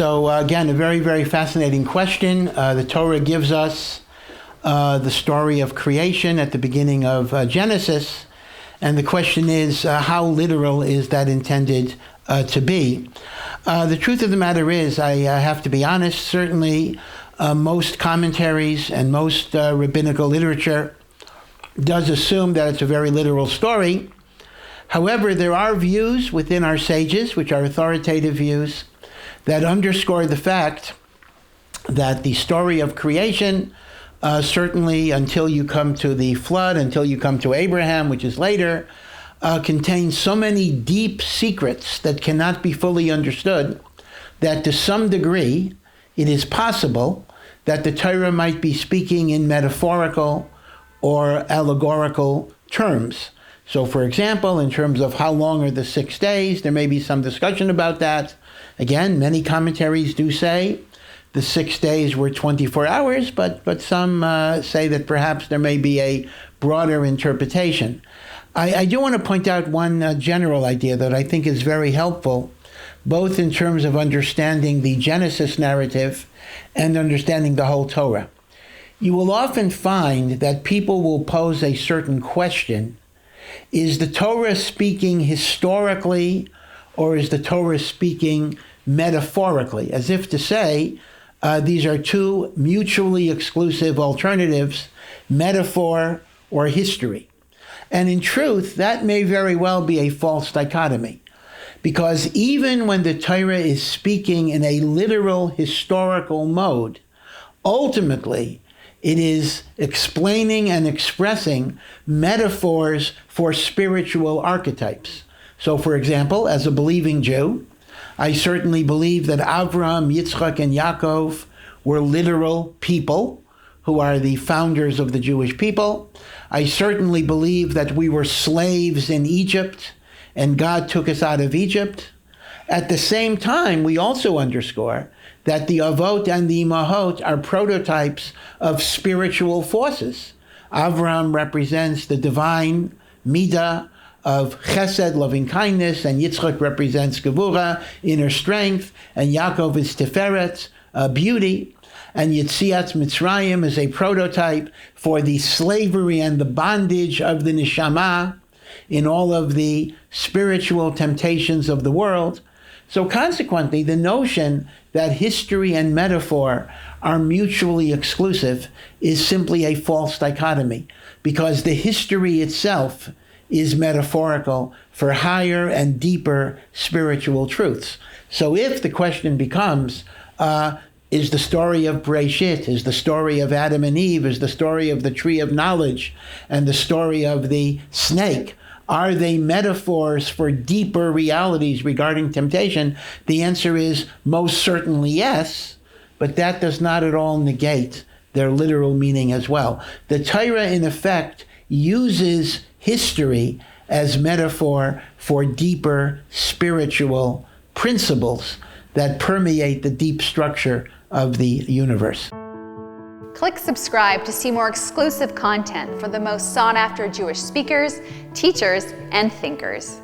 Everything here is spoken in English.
Again, a very, very fascinating question. The Torah gives us the story of creation at the beginning of Genesis. And the question is, how literal is that intended to be? The truth of the matter is, I have to be honest, certainly most commentaries and most rabbinical literature does assume that it's a very literal story. However, there are views within our sages, which are authoritative views, that underscore the fact that the story of creation, certainly until you come to the flood, until you come to Abraham, which is later, contains so many deep secrets that cannot be fully understood, that to some degree, it is possible that the Torah might be speaking in metaphorical or allegorical terms. So, for example, in terms of how long are the 6 days, there may be some discussion about that. Again, many commentaries do say the 6 days were 24 hours, but some say that perhaps there may be a broader interpretation. I do want to point out one general idea that I think is very helpful, both in terms of understanding the Genesis narrative and understanding the whole Torah. You will often find that people will pose a certain question. Is the Torah speaking historically, or is the Torah speaking metaphorically? As if to say, these are two mutually exclusive alternatives, metaphor or history. And in truth, that may very well be a false dichotomy, because even when the Torah is speaking in a literal historical mode, ultimately it is explaining and expressing metaphors for spiritual archetypes. So, for example, as a believing Jew, I certainly believe that Avraham, Yitzchak, and Yaakov were literal people who are the founders of the Jewish people. I certainly believe that we were slaves in Egypt and God took us out of Egypt. At the same time, we also underscore that the Avot and the Imahot are prototypes of spiritual forces. Avraham represents the divine midah of chesed, loving kindness, and Yitzchak represents gevura, inner strength, and Yaakov is tiferet, beauty. And Yetziat Mitzrayim is a prototype for the slavery and the bondage of the neshama in all of the spiritual temptations of the world. So consequently, the notion that history and metaphor are mutually exclusive is simply a false dichotomy, because the history itself is metaphorical for higher and deeper spiritual truths. So if the question becomes, is the story of Bereshit, is the story of Adam and Eve, is the story of the tree of knowledge, and the story of the snake, are they metaphors for deeper realities regarding temptation? The answer is most certainly yes, but that does not at all negate their literal meaning as well. The Torah, in effect, uses history as metaphor for deeper spiritual principles that permeate the deep structure of the universe. Click subscribe to see more exclusive content for the most sought-after Jewish speakers, teachers, and thinkers.